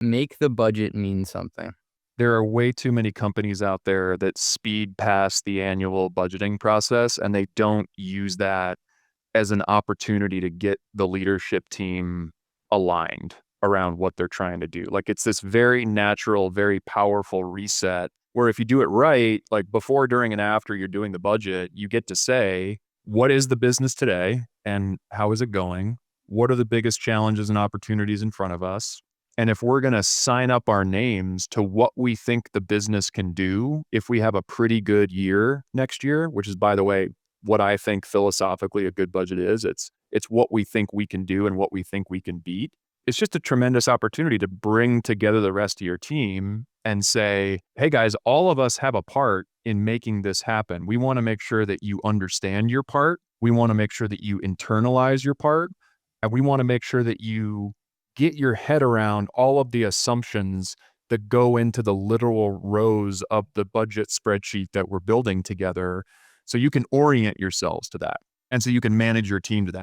Make the budget mean something. There are way too many companies out there that speed past the annual budgeting process, and they don't use that as an opportunity to get the leadership team aligned around what they're trying to do. Like, it's this very natural, very powerful reset where if you do it right, like before, during, and after you're doing the budget, you get to say, what is the business today and how is it going? What are the biggest challenges and opportunities in front of us? And if we're going to sign up our names to what we think the business can do, if we have a pretty good year next year, which is, by the way, what I think philosophically a good budget is, it's what we think we can do and what we think we can beat. It's just a tremendous opportunity to bring together the rest of your team and say, hey guys, all of us have a part in making this happen. We want to make sure that you understand your part. We want to make sure that you internalize your part. And we want to make sure that you get your head around all of the assumptions that go into the literal rows of the budget spreadsheet that we're building together, so you can orient yourselves to that. And so you can manage your team to that.